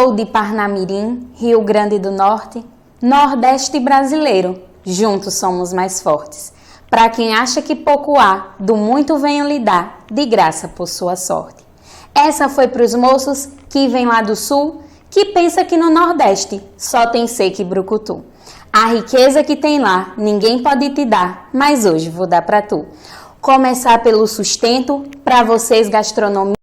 Sou de Parnamirim, Rio Grande do Norte, Nordeste brasileiro, juntos somos mais fortes. Para quem acha que pouco há, do muito venho lhe dar, de graça por sua sorte. Essa foi para os moços que vêm lá do Sul, que pensa que no Nordeste só tem seca e brucutu. A riqueza que tem lá, ninguém pode te dar, mas hoje vou dar para tu. Começar pelo sustento, para vocês gastronomia,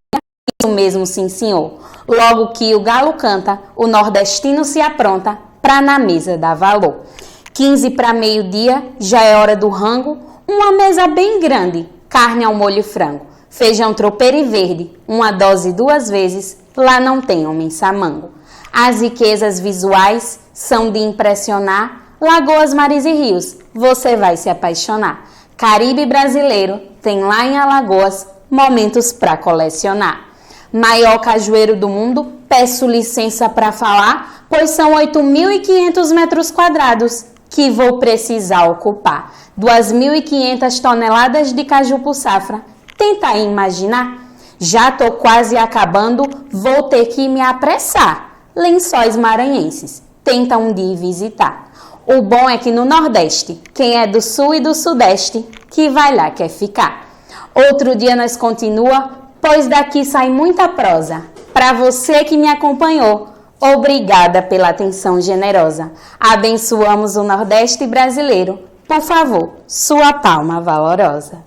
isso mesmo sim senhor. Logo que o galo canta, o nordestino se apronta, pra na mesa dar valor. 15 para meio-dia, já é hora do rango, uma mesa bem grande, carne ao molho frango, feijão tropeiro e verde, uma dose 2 vezes, lá não tem homem samango. As riquezas visuais são de impressionar, lagoas, mares e rios, você vai se apaixonar. Caribe brasileiro tem lá em Alagoas momentos para colecionar. Maior cajueiro do mundo, peço licença para falar, pois são 8.500 metros quadrados que vou precisar ocupar. 2.500 toneladas de caju por safra. Tenta aí imaginar? Já tô quase acabando, vou ter que me apressar. Lençóis maranhenses, tenta um dia visitar. O bom é que no Nordeste, quem é do Sul e do Sudeste, que vai lá quer ficar. Outro dia nós continua, pois daqui sai muita prosa. Para você que me acompanhou, obrigada pela atenção generosa. Abençoamos o Nordeste brasileiro. Por favor, sua palma valorosa.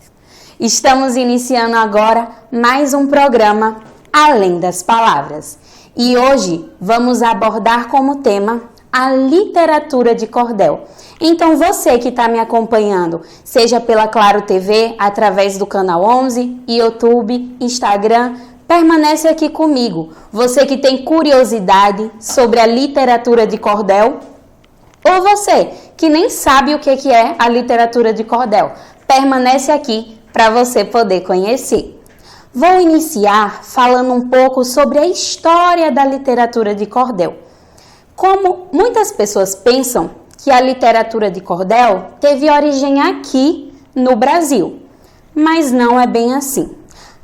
Estamos iniciando agora mais um programa Além das Palavras. E hoje vamos abordar como tema a literatura de cordel. Então você que está me acompanhando, seja pela Claro TV, através do canal 11, YouTube, Instagram, permanece aqui comigo. Você que tem curiosidade sobre a literatura de cordel, ou você que nem sabe o que é a literatura de cordel, permanece aqui para você poder conhecer. Vou iniciar falando um pouco sobre a história da literatura de cordel. Como muitas pessoas pensam que a literatura de cordel teve origem aqui no Brasil, mas não é bem assim.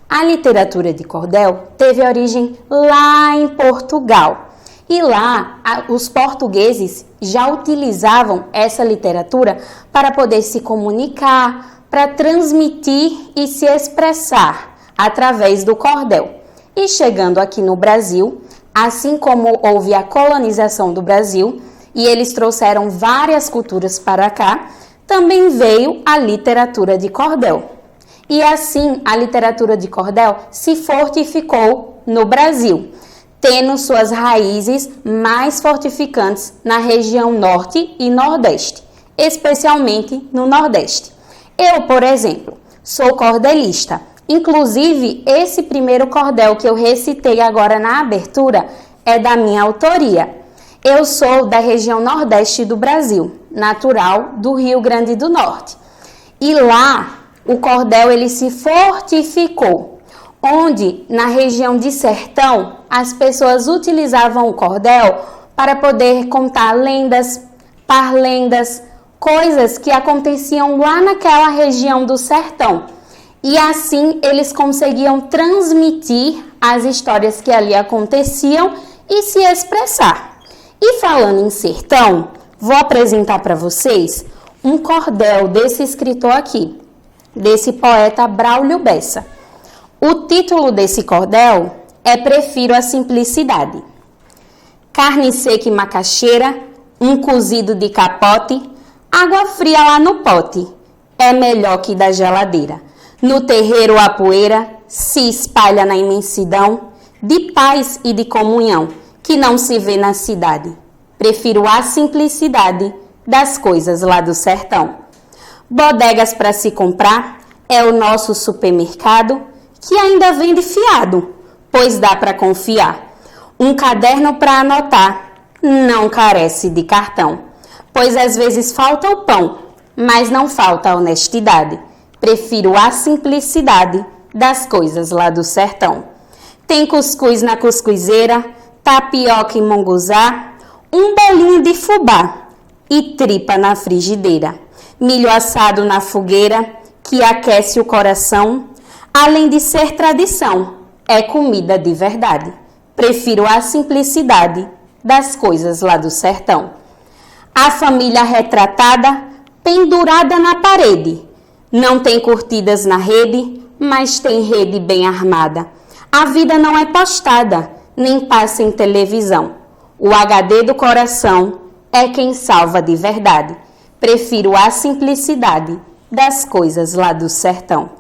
A literatura de cordel teve origem lá em Portugal. E lá, os portugueses já utilizavam essa literatura para poder se comunicar, para transmitir e se expressar através do cordel. E chegando aqui no Brasil, assim como houve a colonização do Brasil, e eles trouxeram várias culturas para cá, também veio a literatura de cordel. E assim, a literatura de cordel se fortificou no Brasil, tendo suas raízes mais fortificantes na região norte e nordeste, especialmente no nordeste. Eu, por exemplo, sou cordelista. Inclusive, esse primeiro cordel que eu recitei agora na abertura é da minha autoria. Eu sou da região nordeste do Brasil, natural do Rio Grande do Norte. E lá, o cordel ele se fortificou, onde na região de sertão as pessoas utilizavam o cordel para poder contar lendas, parlendas, coisas que aconteciam lá naquela região do sertão. E assim eles conseguiam transmitir as histórias que ali aconteciam e se expressar. E falando em sertão, vou apresentar para vocês um cordel desse escritor aqui, desse poeta Braulio Bessa. O título desse cordel é Prefiro a Simplicidade. Carne seca e macaxeira, um cozido de capote, água fria lá no pote, é melhor que da geladeira. No terreiro a poeira se espalha na imensidão de paz e de comunhão que não se vê na cidade. Prefiro a simplicidade das coisas lá do sertão. Bodegas para se comprar é o nosso supermercado que ainda vende fiado, pois dá para confiar. Um caderno para anotar não carece de cartão, pois às vezes falta o pão, mas não falta a honestidade. Prefiro a simplicidade das coisas lá do sertão. Tem cuscuz na cuscuzeira, tapioca e monguzá, um bolinho de fubá e tripa na frigideira. Milho assado na fogueira, que aquece o coração. Além de ser tradição, é comida de verdade. Prefiro a simplicidade das coisas lá do sertão. A família retratada, pendurada na parede. Não tem curtidas na rede, mas tem rede bem armada. A vida não é postada, nem passa em televisão. O HD do coração é quem salva de verdade. Prefiro a simplicidade das coisas lá do sertão.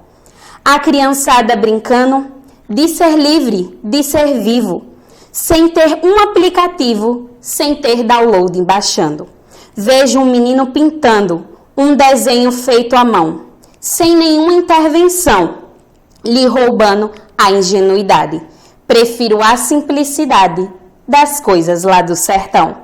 A criançada brincando de ser livre, de ser vivo, sem ter um aplicativo, sem ter download baixando. Vejo um menino pintando um desenho feito à mão, sem nenhuma intervenção, lhe roubando a ingenuidade. Prefiro a simplicidade das coisas lá do sertão.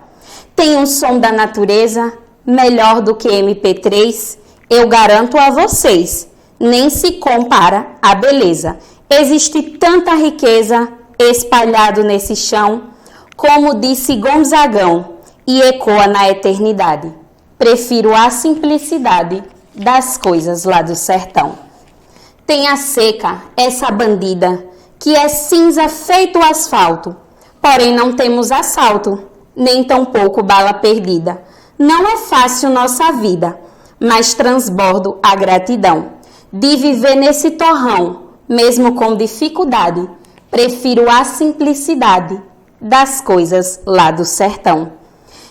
Tem um som da natureza melhor do que MP3, eu garanto a vocês, nem se compara à beleza. Existe tanta riqueza espalhado nesse chão, como disse Gonzagão, e ecoa na eternidade. Prefiro a simplicidade das coisas lá do sertão. Tem a seca, essa bandida, que é cinza feito asfalto, porém não temos assalto, nem tampouco bala perdida. Não é fácil nossa vida, mas transbordo a gratidão de viver nesse torrão, mesmo com dificuldade. Prefiro a simplicidade das coisas lá do sertão.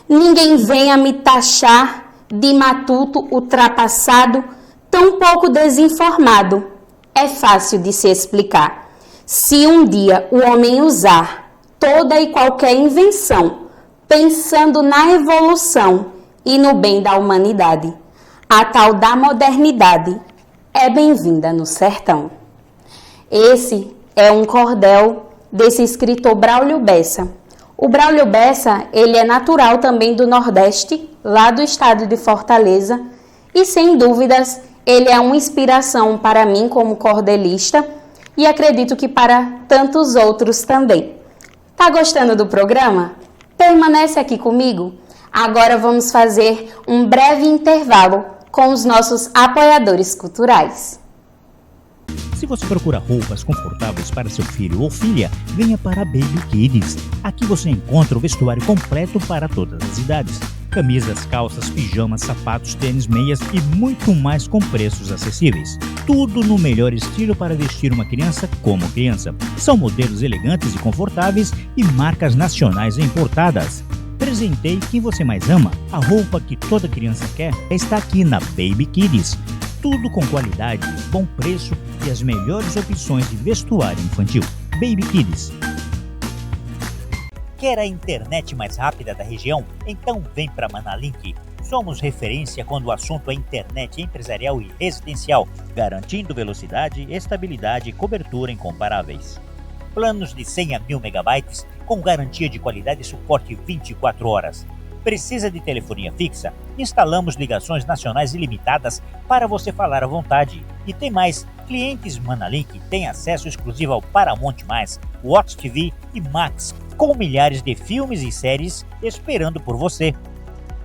Ninguém venha me taxar de matuto ultrapassado, tão pouco desinformado. É fácil de se explicar. Se um dia o homem usar toda e qualquer invenção, pensando na evolução e no bem da humanidade, a tal da modernidade é bem-vinda no sertão. Esse é um cordel desse escritor Braulio Bessa. O Braulio Bessa, ele é natural também do Nordeste, lá do estado de Fortaleza, e sem dúvidas ele é uma inspiração para mim como cordelista e acredito que para tantos outros também. Tá gostando do programa? Permanece aqui comigo. Agora vamos fazer um breve intervalo com os nossos apoiadores culturais. Se você procura roupas confortáveis para seu filho ou filha, venha para a Baby Kids. Aqui você encontra o vestuário completo para todas as idades. Camisas, calças, pijamas, sapatos, tênis, meias e muito mais com preços acessíveis. Tudo no melhor estilo para vestir uma criança como criança. São modelos elegantes e confortáveis e marcas nacionais e importadas. Presentei quem você mais ama. A roupa que toda criança quer está aqui na Baby Kids. Tudo com qualidade, bom preço e as melhores opções de vestuário infantil. Baby Kids. Quer a internet mais rápida da região? Então vem para Manalink. Somos referência quando o assunto é internet empresarial e residencial, garantindo velocidade, estabilidade e cobertura incomparáveis. Planos de 100 a 1000 megabytes com garantia de qualidade e suporte 24 horas. Precisa de telefonia fixa? Instalamos ligações nacionais ilimitadas para você falar à vontade. E tem mais, clientes Manalink têm acesso exclusivo ao Paramount+, Watch TV e Max, com milhares de filmes e séries esperando por você.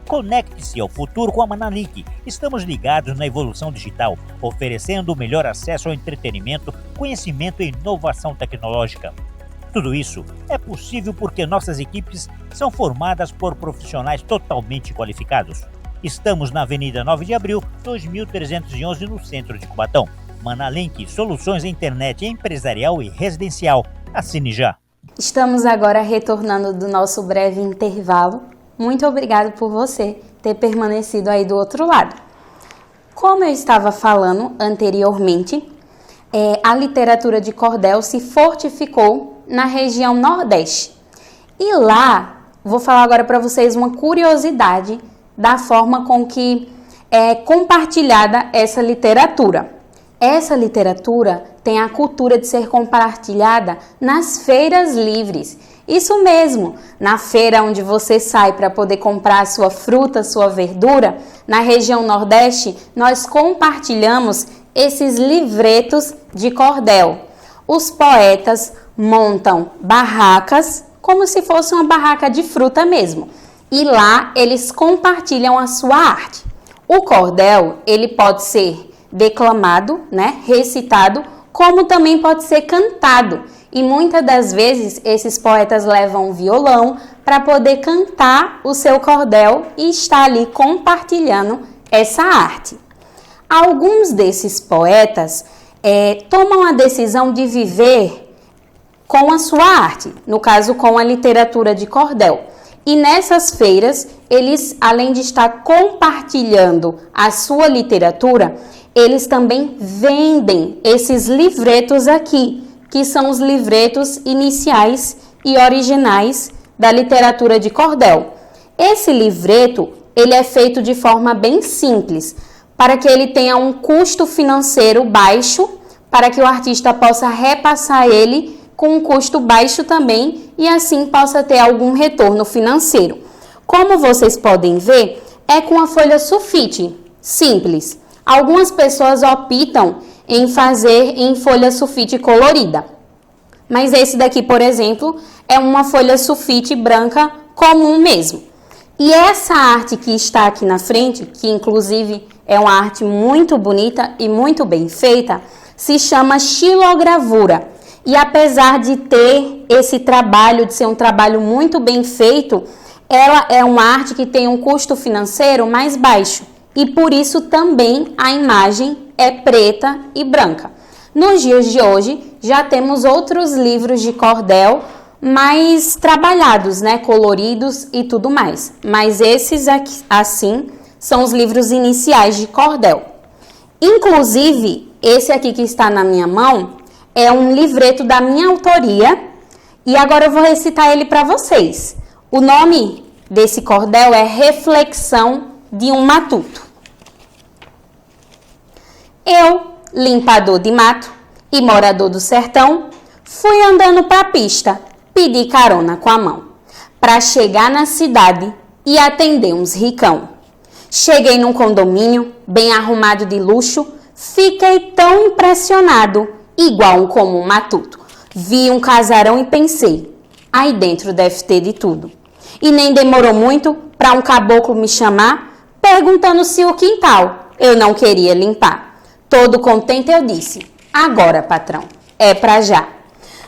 Conecte-se ao futuro com a Manalink. Estamos ligados na evolução digital, oferecendo o melhor acesso ao entretenimento, conhecimento e inovação tecnológica. Tudo isso é possível porque nossas equipes são formadas por profissionais totalmente qualificados. Estamos na Avenida 9 de Abril, 2311, no centro de Cubatão. Manalink, soluções em internet empresarial e residencial. Assine já. Estamos agora retornando do nosso breve intervalo. Muito obrigado por você ter permanecido aí do outro lado. Como eu estava falando anteriormente, a literatura de cordel se fortificou na região Nordeste. E lá, vou falar agora para vocês uma curiosidade da forma com que é compartilhada essa literatura. Essa literatura tem a cultura de ser compartilhada nas feiras livres. Isso mesmo, na feira onde você sai para poder comprar sua fruta, sua verdura, na região Nordeste, nós compartilhamos esses livretos de cordel. Os poetas montam barracas como se fosse uma barraca de fruta mesmo. E lá eles compartilham a sua arte. O cordel, ele pode ser declamado, recitado, como também pode ser cantado. E muitas das vezes esses poetas levam um violão para poder cantar o seu cordel e estar ali compartilhando essa arte. Alguns desses poetas tomam a decisão de viver com a sua arte, no caso com a literatura de cordel. E nessas feiras, eles, além de estar compartilhando a sua literatura, eles também vendem esses livretos aqui, que são os livretos iniciais e originais da literatura de cordel. Esse livreto, ele é feito de forma bem simples, para que ele tenha um custo financeiro baixo, para que o artista possa repassar ele com um custo baixo também e assim possa ter algum retorno financeiro. Como vocês podem ver, é com a folha sulfite, simples. Algumas pessoas optam em fazer em folha sulfite colorida. Mas esse daqui, por exemplo, é uma folha sulfite branca comum mesmo. E essa arte que está aqui na frente, que inclusive é uma arte muito bonita e muito bem feita, se chama xilogravura. E apesar de ter esse trabalho, de ser um trabalho muito bem feito, ela é uma arte que tem um custo financeiro mais baixo. E por isso também a imagem é preta e branca. Nos dias de hoje, já temos outros livros de cordel mais trabalhados, né? Coloridos e tudo mais. Mas esses aqui, assim, são os livros iniciais de cordel. Inclusive, esse aqui que está na minha mão é um livreto da minha autoria e agora eu vou recitar ele para vocês. O nome desse cordel é Reflexão de um Matuto. Eu, limpador de mato e morador do sertão, fui andando para a pista, pedi carona com a mão, para chegar na cidade e atender uns ricão. Cheguei num condomínio bem arrumado de luxo, fiquei tão impressionado, igual um comum matuto. Vi um casarão e pensei, aí dentro deve ter de tudo. E nem demorou muito para um caboclo me chamar, perguntando se o quintal eu não queria limpar. Todo contente eu disse, agora patrão, é pra já.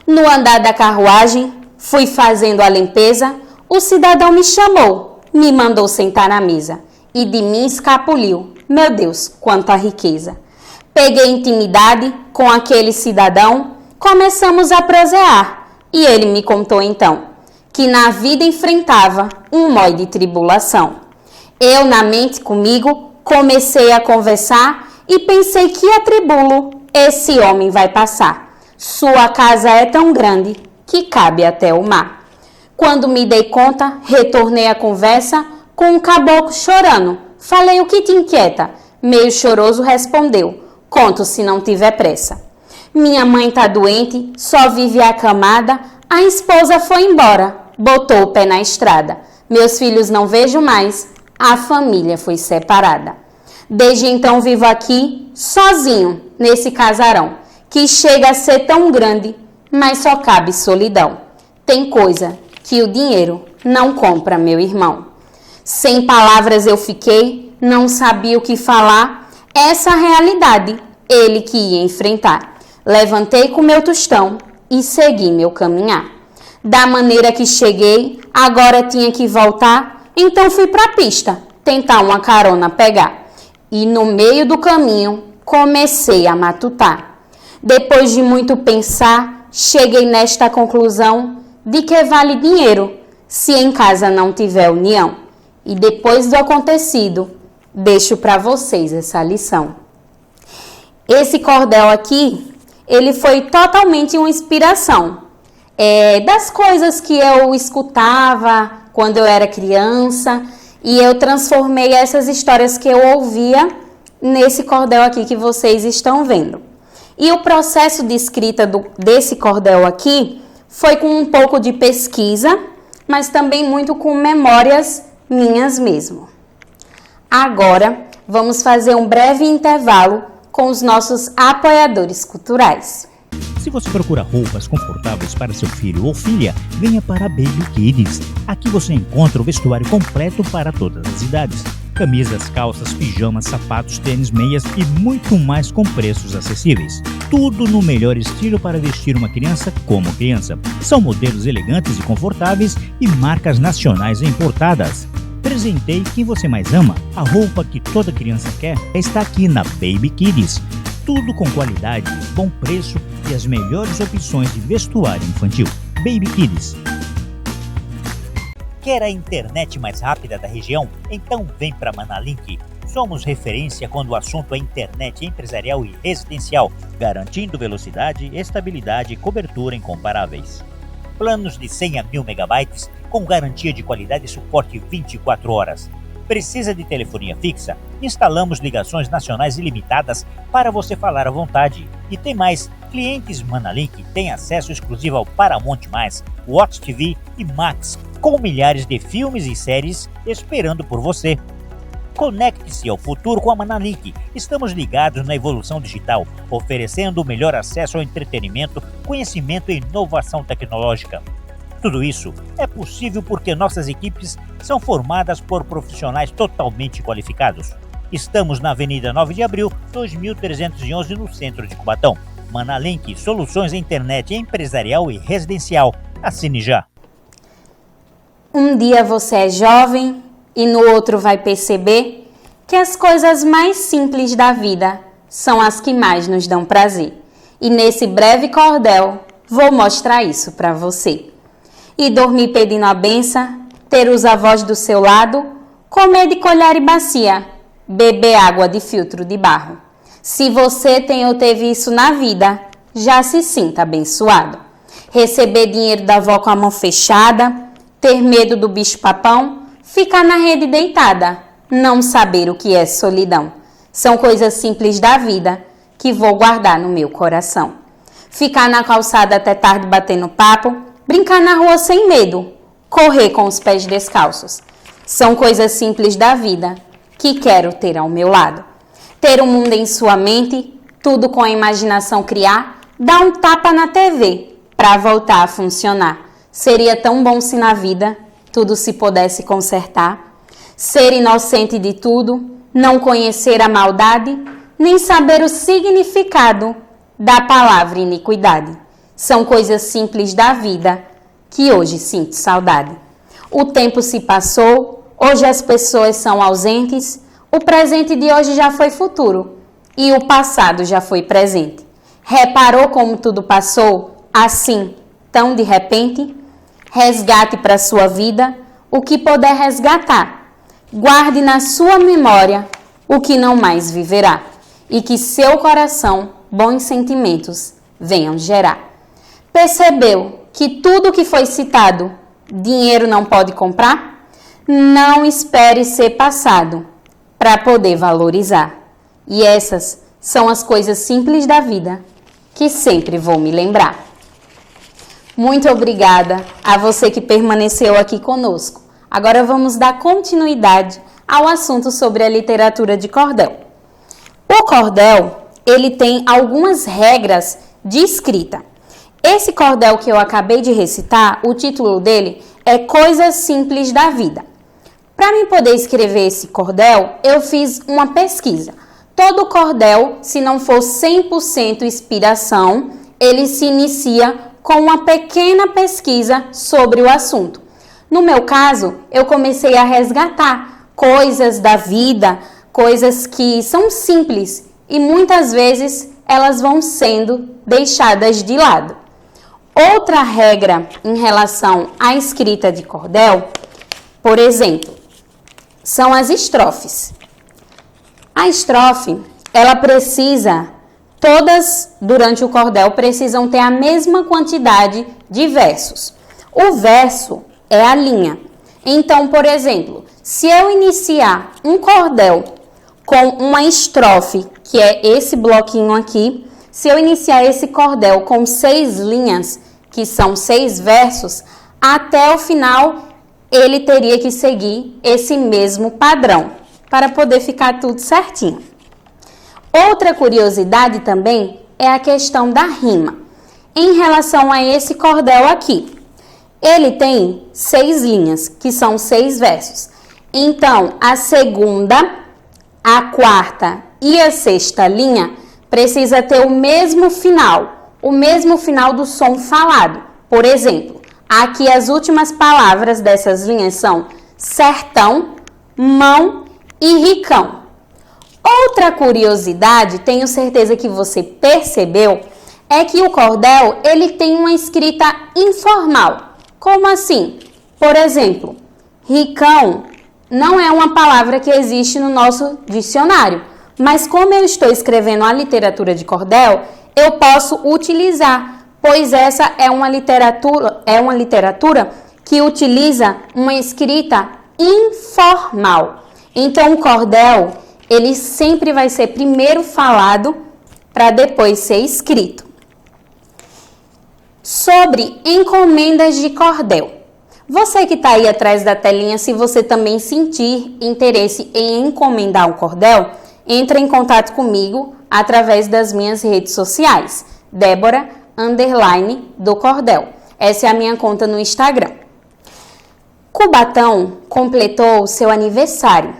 No andar da carruagem, fui fazendo a limpeza, o cidadão me chamou, me mandou sentar na mesa e de mim escapuliu, meu Deus, quanta riqueza. Peguei intimidade com aquele cidadão, começamos a prosear e ele me contou então que na vida enfrentava um mói de tribulação. Eu, na mente comigo, comecei a conversar e pensei que atribulo esse homem vai passar. Sua casa é tão grande que cabe até o mar. Quando me dei conta, retornei a conversa com um caboclo chorando. Falei, o que te inquieta? Meio choroso respondeu, conto se não tiver pressa. Minha mãe tá doente, só vive acamada, a esposa foi embora, botou o pé na estrada. Meus filhos não vejo mais, a família foi separada. Desde então vivo aqui, sozinho, nesse casarão, que chega a ser tão grande, mas só cabe solidão. Tem coisa que o dinheiro não compra, meu irmão. Sem palavras eu fiquei, não sabia o que falar, essa realidade ele que ia enfrentar. Levantei com meu tostão e segui meu caminhar. Da maneira que cheguei, agora tinha que voltar, então fui pra pista, tentar uma carona pegar. E no meio do caminho, comecei a matutar. Depois de muito pensar, cheguei nesta conclusão de que vale dinheiro se em casa não tiver união. E depois do acontecido, deixo para vocês essa lição. Esse cordel aqui, ele foi totalmente uma inspiração das coisas que eu escutava quando eu era criança e eu transformei essas histórias que eu ouvia nesse cordel aqui que vocês estão vendo. E o processo de escrita desse cordel aqui foi com um pouco de pesquisa, mas também muito com memórias minhas mesmo. Agora, vamos fazer um breve intervalo com os nossos apoiadores culturais. Se você procura roupas confortáveis para seu filho ou filha, venha para a Baby Kids. Aqui você encontra o vestuário completo para todas as idades. Camisas, calças, pijamas, sapatos, tênis, meias e muito mais com preços acessíveis. Tudo no melhor estilo para vestir uma criança como criança. São modelos elegantes e confortáveis e marcas nacionais e importadas. Presenteie quem você mais ama. A roupa que toda criança quer está aqui na Baby Kids. Tudo com qualidade, bom preço e as melhores opções de vestuário infantil. Baby Kids. Quer a internet mais rápida da região? Então vem para Manalink. Somos referência quando o assunto é internet empresarial e residencial, garantindo velocidade, estabilidade e cobertura incomparáveis. Planos de 100 a 1000 megabytes com garantia de qualidade e suporte 24 horas. Precisa de telefonia fixa? Instalamos ligações nacionais ilimitadas para você falar à vontade. E tem mais, clientes Manalink têm acesso exclusivo ao Paramount+, Watch TV e Max, com milhares de filmes e séries esperando por você. Conecte-se ao futuro com a Manalink. Estamos ligados na evolução digital, oferecendo o melhor acesso ao entretenimento, conhecimento e inovação tecnológica. Tudo isso é possível porque nossas equipes são formadas por profissionais totalmente qualificados. Estamos na Avenida 9 de Abril, 2311, no centro de Cubatão. Manalink, soluções em internet empresarial e residencial. Assine já. Um dia você é jovem e no outro vai perceber que as coisas mais simples da vida são as que mais nos dão prazer. E nesse breve cordel vou mostrar isso para você. E dormir pedindo a benção, ter os avós do seu lado, comer de colher e bacia, beber água de filtro de barro. Se você tem ou teve isso na vida, já se sinta abençoado. Receber dinheiro da avó com a mão fechada, ter medo do bicho-papão, ficar na rede deitada, não saber o que é solidão. São coisas simples da vida que vou guardar no meu coração. Ficar na calçada até tarde batendo papo, brincar na rua sem medo, correr com os pés descalços. São coisas simples da vida que quero ter ao meu lado. Ter um mundo em sua mente, tudo com a imaginação criar, dar um tapa na TV para voltar a funcionar. Seria tão bom se na vida tudo se pudesse consertar. Ser inocente de tudo, não conhecer a maldade, nem saber o significado da palavra iniquidade. São coisas simples da vida que hoje sinto saudade. O tempo se passou, hoje as pessoas são ausentes, o presente de hoje já foi futuro e o passado já foi presente. Reparou como tudo passou, assim, tão de repente? Resgate para sua vida o que puder resgatar. Guarde na sua memória o que não mais viverá e que seu coração bons sentimentos venham gerar. Percebeu que tudo que foi citado, dinheiro não pode comprar? Não espere ser passado para poder valorizar. E essas são as coisas simples da vida que sempre vou me lembrar. Muito obrigada a você que permaneceu aqui conosco. Agora vamos dar continuidade ao assunto sobre a literatura de cordel. O cordel, ele tem algumas regras de escrita. Esse cordel que eu acabei de recitar, o título dele é Coisas Simples da Vida. Para mim poder escrever esse cordel, eu fiz uma pesquisa. Todo cordel, se não for 100% inspiração, ele se inicia com uma pequena pesquisa sobre o assunto. No meu caso, eu comecei a resgatar coisas da vida, coisas que são simples e muitas vezes elas vão sendo deixadas de lado. Outra regra em relação à escrita de cordel, por exemplo, são as estrofes. A estrofe, ela precisa, todas durante o cordel precisam ter a mesma quantidade de versos. O verso é a linha. Então, por exemplo, se eu iniciar um cordel com uma estrofe, que é esse bloquinho aqui, se eu iniciar esse cordel com 6 linhas, que são 6 versos, até o final ele teria que seguir esse mesmo padrão, para poder ficar tudo certinho. Outra curiosidade também é a questão da rima. em relação a esse cordel aqui. Ele tem 6 linhas, que são 6 versos. Então, a segunda, a quarta e a sexta linha precisa ter o mesmo final do som falado. Por exemplo, aqui as últimas palavras dessas linhas são sertão, mão e ricão. Outra curiosidade, tenho certeza que você percebeu, é que o cordel ele tem uma escrita informal. Como assim? Por exemplo, ricão não é uma palavra que existe no nosso dicionário, mas como eu estou escrevendo a literatura de cordel, eu posso utilizar, pois essa é uma literatura que utiliza uma escrita informal. Então, o cordel, ele sempre vai ser primeiro falado para depois ser escrito. Sobre encomendas de cordel. Você que está aí atrás da telinha, se você também sentir interesse em encomendar um cordel, entre em contato comigo através das minhas redes sociais. Débora_do Cordel. Essa é a minha conta no Instagram. Cubatão completou o seu aniversário.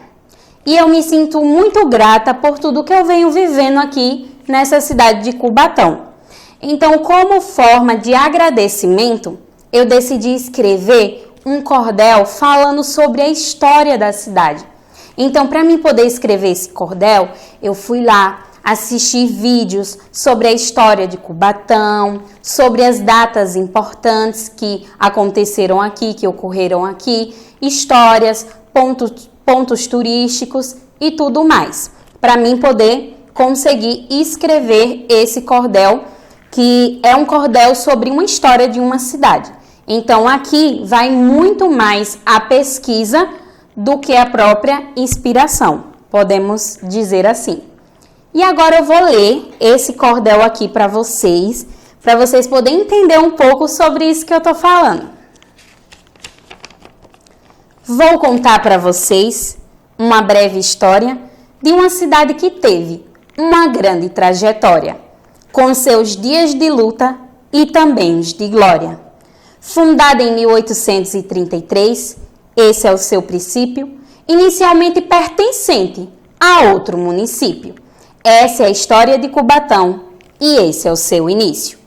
E eu me sinto muito grata por tudo que eu venho vivendo aqui nessa cidade de Cubatão. Então, como forma de agradecimento, eu decidi escrever um cordel falando sobre a história da cidade. Então, para mim poder escrever esse cordel, eu fui lá assistir vídeos sobre a história de Cubatão, sobre as datas importantes que aconteceram aqui, que ocorreram aqui, histórias, pontos turísticos e tudo mais, para mim poder conseguir escrever esse cordel, que é um cordel sobre uma história de uma cidade. Então, aqui vai muito mais a pesquisa do que a própria inspiração, podemos dizer assim. E agora eu vou ler esse cordel aqui para vocês poderem entender um pouco sobre isso que eu estou falando. Vou contar para vocês uma breve história de uma cidade que teve uma grande trajetória, com seus dias de luta e também os de glória. Fundada em 1833, esse é o seu princípio, inicialmente pertencente a outro município. Essa é a história de Cubatão e esse é o seu início.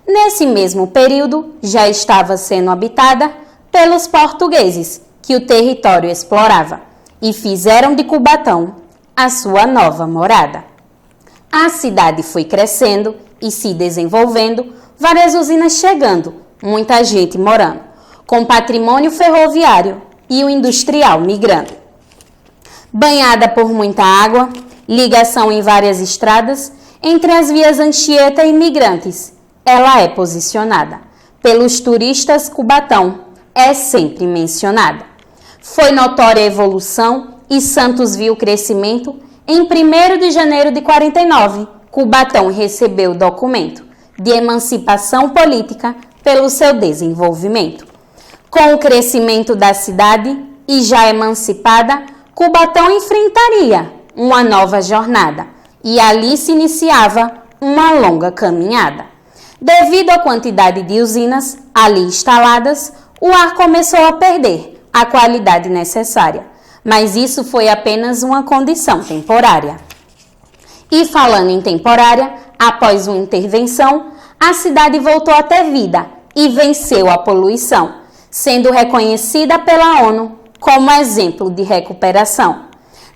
Nesse mesmo período, já estava sendo habitada pelos portugueses, que o território explorava, e fizeram de Cubatão a sua nova morada. A cidade foi crescendo e se desenvolvendo, várias usinas chegando, muita gente morando, com patrimônio ferroviário e o industrial migrando. Banhada por muita água, ligação em várias estradas, entre as vias Anchieta e Migrantes, ela é posicionada. Pelos turistas, Cubatão é sempre mencionada. Foi notória a evolução e Santos viu o crescimento. Em 1º de janeiro de 49, Cubatão recebeu o documento de emancipação política pelo seu desenvolvimento. Com o crescimento da cidade e já emancipada, Cubatão enfrentaria uma nova jornada e ali se iniciava uma longa caminhada. Devido à quantidade de usinas ali instaladas, o ar começou a perder a qualidade necessária, mas isso foi apenas uma condição temporária. E falando em temporária, após uma intervenção, a cidade voltou a ter vida e venceu a poluição, sendo reconhecida pela ONU como exemplo de recuperação.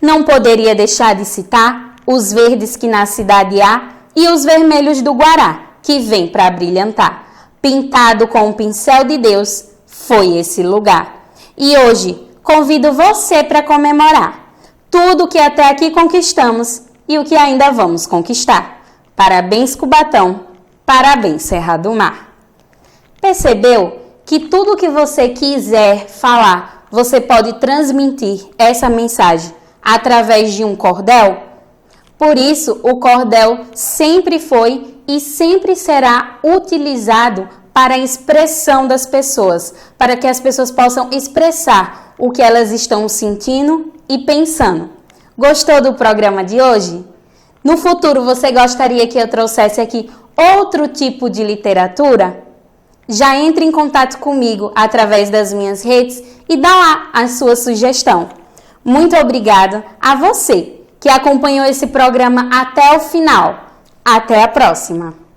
Não poderia deixar de citar os verdes que na cidade há e os vermelhos do Guará, que vem para brilhantar. Pintado com o pincel de Deus, foi esse lugar. E hoje, convido você para comemorar tudo que até aqui conquistamos e o que ainda vamos conquistar. Parabéns, Cubatão. Parabéns, Serra do Mar. Percebeu que tudo que você quiser falar, você pode transmitir essa mensagem através de um cordel? Por isso, o cordel sempre foi e sempre será utilizado para a expressão das pessoas, para que as pessoas possam expressar o que elas estão sentindo e pensando. Gostou do programa de hoje? No futuro, você gostaria que eu trouxesse aqui outro tipo de literatura? Já entre em contato comigo através das minhas redes e dá lá a sua sugestão. Muito obrigado a você que acompanhou esse programa até o final. Até a próxima!